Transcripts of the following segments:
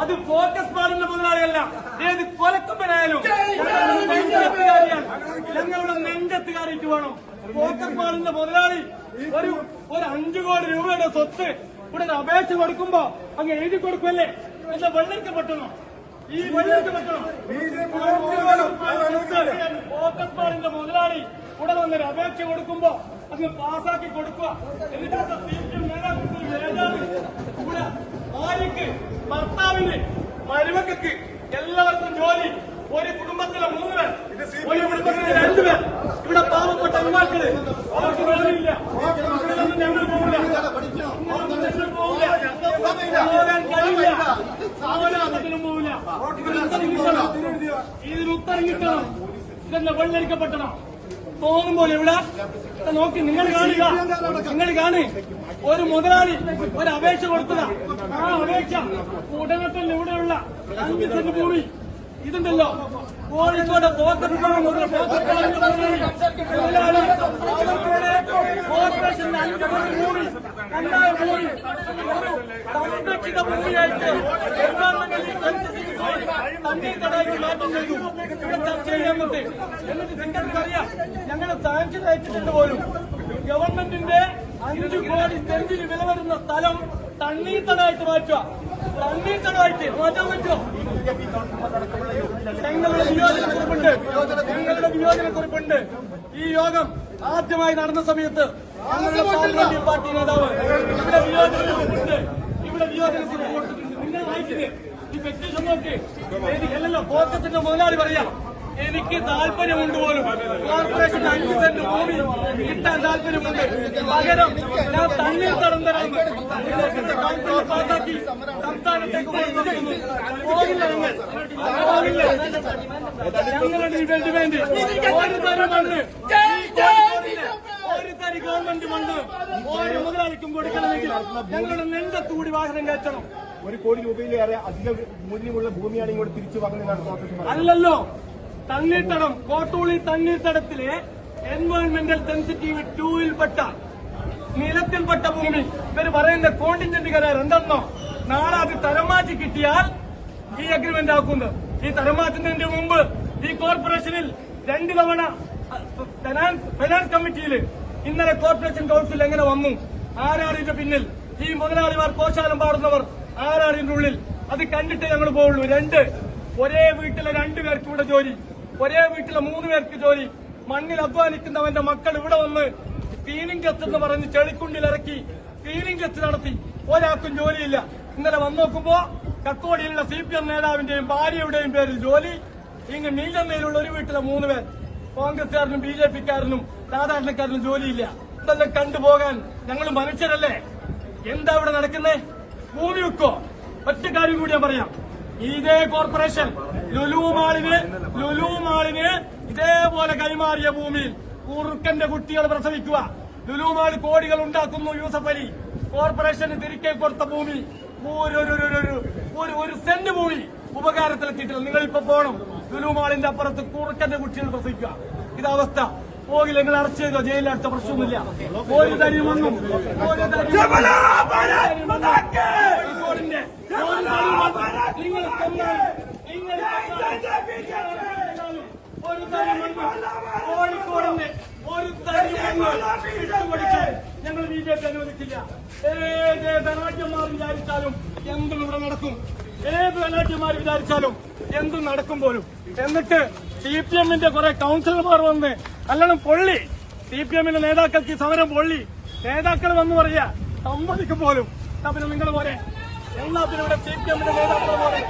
അത് ഫോക്കസ് പാടുന്ന മുതലാളിയല്ല, ഏത് കൊലക്കമ്പനായാലും ഞങ്ങളുടെ നെഞ്ചത്തുകാരിക്ക് വേണം. ഫോക്കസ് പാടുന്ന മുതലാളി ഒരു 5 കോടി രൂപയുടെ സ്വത്ത് ഇവിടെ അപേക്ഷ കൊടുക്കുമ്പോ അങ്ങ് എഴുതി കൊടുക്കുമല്ലേ? എന്താ വെള്ളരിക്കപ്പെട്ടണോ? ഈ വെള്ളരിക്കപ്പെട്ടണോ? ഫോക്കസ് പാടിന്റെ മുതലാളി ഇവിടെ വന്നൊരു അപേക്ഷ കൊടുക്കുമ്പോ അങ്ങ് പാസാക്കി കൊടുക്കുക. എന്നിട്ട് ഇവിടെ ഭാര്യക്ക്, ഭർത്താവിന്, മരുമക്കൾക്ക് എല്ലാവർക്കും ജോലി. ഒരു കുടുംബത്തിലെ 3 പേർ, ഒരു കുടുംബത്തിലെ 2 പേർ. ഇവിടെ പാവപ്പെട്ട യുവാക്കള്, അവർക്ക് ജോലിയില്ല. ഞങ്ങൾ പോകില്ല, പോകാൻ കഴിയില്ല, സാവനാസത്തിനും പോവില്ല. ഇതിനുത്തരം കിട്ടണം. ഇതെന്താ വെള്ളരിക്കപ്പെട്ടണം തോന്നും പോലെ ഇവിടെ നോക്കി നിങ്ങൾ കാണുക. നിങ്ങൾ കാണുക, ഒരു മുതലാളി ഒരു അപേക്ഷ കൊടുക്കുക. ആ അപേക്ഷ ഉടനെ തന്നെ ഇവിടെയുള്ള 5 സെന്റ് ഭൂമി ഇതുണ്ടല്ലോ, കോഴിക്കോട് കോർപ്പറേഷന്റെ 5 സെന്റ് ഭൂമി കണ്ടായ ഭൂമി സംരക്ഷിത ഭൂമിയായിട്ട് തണ്ണീർത്തടാക്കി മാറ്റം ചെയ്തു. ഇവിടെ ചർച്ച ചെയ്യുന്നത് എന്നിട്ട് നിങ്ങൾക്ക് അറിയാം, ഞങ്ങൾ സാങ്ഷൻ അയച്ചിട്ടുണ്ട് പോലും. ഗവൺമെന്റിന്റെ 5 കോടി സെന്റിന് വില വരുന്ന സ്ഥലം തണ്ണീർത്തടായിട്ട് മാറ്റുക. തണ്ണീർത്തടായിട്ട് മാറ്റാൻ പറ്റുമോ? ഞങ്ങളുടെ വിയോജനക്കുറിപ്പുണ്ട്. ഈ യോഗം ആദ്യമായി നടന്ന സമയത്ത് പാർട്ടി നേതാവ് ഇവിടെ വിയോജനക്കുറിപ്പുണ്ട്, ഇവിടെ വിയോജനക്കുറിപ്പ് കൊടുത്തിട്ടുണ്ട്. നിങ്ങൾ വായിക്കുന്നത് ഈ പെറ്റീഷൻ നോക്കി. എനിക്കല്ലല്ലോ, ഫോക്കസിന്റെ മുതലാളി പറയാം, എനിക്ക് താല്പര്യമുണ്ട് പോലും കോർപ്പറേഷൻ 5 സെന്റ് ഭൂമി കിട്ടാൻ താല്പര്യമുണ്ട്. പകരം ഞാൻ തണ്ണീർത്തടം തരാമെന്ന് പാസാക്കി സംസ്ഥാനത്തേക്ക് കൊടുക്കുന്നു. പോകില്ല, ഞങ്ങളുടെ ഡിമാൻഡ് ഒരു തരം മണ്ണ്, ഒരു തരി ഗവൺമെന്റ് മണ്ണ് ഒരു മുതലാളിക്കും കൊടുക്കണമെങ്കിൽ ഞങ്ങളുടെ നെഞ്ചത്തുകൂടി വാഹനം കയറ്റണം. 1 കോടി രൂപയിലേറെ അധിക മൂല്യമുള്ള ഭൂമിയാണ് ഇങ്ങോട്ട് തിരിച്ചു വാങ്ങുന്നതാണ്. അല്ലല്ലോ, തണ്ണീർത്തടം, കോട്ടൂളി തണ്ണീർത്തടത്തിലെ എൻവയോൺമെന്റൽ സെൻസിറ്റീവ് 2-ൽപ്പെട്ട നിലത്തിൽപ്പെട്ട ഭൂമി ഇവര് പറയുന്ന കോണ്ടിൻജന്റ് കരാർ എന്തെന്നോ, നാളെ അത് തരം മാറ്റി കിട്ടിയാൽ ഈ അഗ്രിമെന്റ് ആക്കുന്നത്. ഈ തരം മാറ്റുന്നതിന് മുമ്പ് ഈ കോർപ്പറേഷനിൽ 2 തവണ ഫൈനാൻസ് കമ്മിറ്റിയിൽ ഇന്നലെ കോർപ്പറേഷൻ കൌൺസിൽ എങ്ങനെ വന്നു? ആരാറിന്റെ പിന്നിൽ? ഈ മുതലാളിമാർ കോശാലം പാടുന്നവർ ആരാറിന്റെ ഉള്ളിൽ? അത് കണ്ടിട്ട് ഞങ്ങൾ പോവുള്ളൂ. ഒരേ വീട്ടിലെ 2 പേർക്ക് ഇവിടെ ജോലി, ഒരേ വീട്ടിലെ 3 പേർക്ക് ജോലി. മണ്ണിൽ അധ്വാനിക്കുന്നവന്റെ മക്കൾ ഇവിടെ വന്ന് ക്ലീനിംഗ് ടെസ്റ്റ് എന്ന് പറഞ്ഞ് ചെളിക്കുണ്ടിലിറക്കി ക്ലീനിംഗ് ടെസ്റ്റ് നടത്തി. ഒരാൾക്കും ജോലിയില്ല. ഇന്നലെ വന്നു നോക്കുമ്പോ കക്കോടിയിലുള്ള CPM നേതാവിന്റെയും ഭാര്യയുടെയും പേരിൽ ജോലി. ഇങ്ങ് നീലന്നയിലുള്ള ഒരു വീട്ടിലെ 3 പേർ, കോൺഗ്രസ്സുകാരനും BJP-ക്കാരനും സാധാരണക്കാരനും ജോലിയില്ല. ഇതെല്ലാം കണ്ടുപോകാൻ ഞങ്ങൾ മനുഷ്യരല്ലേ? എന്താ ഇവിടെ നടക്കുന്നേ? ഭൂമി വെക്കോ? ഒറ്റ കാര്യം കൂടി ഞാൻ പറയാം. ഇതേ കോർപ്പറേഷൻ ലുലു മാളിന് ഇതേപോലെ കൈമാറിയ ഭൂമിയിൽ കുറുക്കന്റെ കുട്ടികൾ പ്രസവിക്കുക. ലുലു മാൾ കോടികൾ ഉണ്ടാക്കുന്നു. യൂസഫ് അലി കോർപ്പറേഷന് തിരികെ കൊടുത്ത ഭൂമി ഒരു സെന്റ് ഭൂമി ഉപകാരത്തിലെത്തിയിട്ടില്ല. നിങ്ങളിപ്പോ പോണം, ലുലു മാളിന്റെ അപ്പുറത്ത് കുറുക്കന്റെ കുട്ടികൾ പ്രസവിക്കുക. ഇതവസ്ഥ. പോകില്ല, നിങ്ങൾ അറസ്റ്റ് ചെയ്തോ, ജയിലിലടച്ച പ്രശ്നമൊന്നുമില്ല. ഒരു തരി മണ്ണും നിങ്ങൾ ഒരു തരി മണ്ണ് കോഴിക്കോടിന്റെ ഒരു തരി മണ്ണ് ഇട്ടുപടിക്കാൻ ഞങ്ങൾ BJP അനുവദിക്കില്ല. ഏത് ധനാഢ്യന്മാർ വിചാരിച്ചാലും എന്തും ഇവിടെ നടക്കും. ഏത് ധനാഢ്യന്മാർ വിചാരിച്ചാലും എന്തും നടക്കും പോലും. എന്നിട്ട് CPM-ന്റെ കുറെ കൌൺസിലർമാർ വന്ന് നല്ലോണം പൊള്ളി. CPM-ന്റെ നേതാക്കൾക്ക് സമരം പൊള്ളി. നേതാക്കൾ വന്ന് പറയാ സമ്മതിക്കും പോലും. പിന്നെ നിങ്ങൾ പോലെ എല്ലാത്തിനും ഇവിടെ CPM-ന്റെ നേതാക്കൾ പോലെ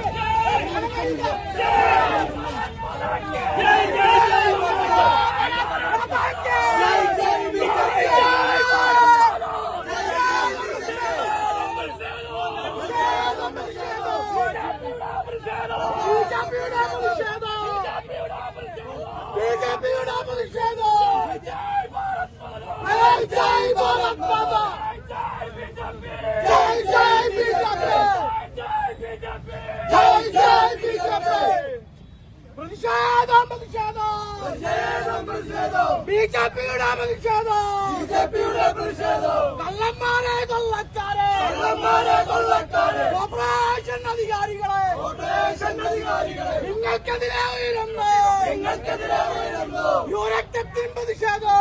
BJP-യുടെ പ്രതിഷേധം. കള്ളന്മാരെ കൊള്ളക്കാരെ, കോർപ്പറേഷൻ അധികാരികളെ നിങ്ങൾക്കെതിരെ ഉയരുന്നു യുവരക്തത്തിൻ പ്രതിഷേധം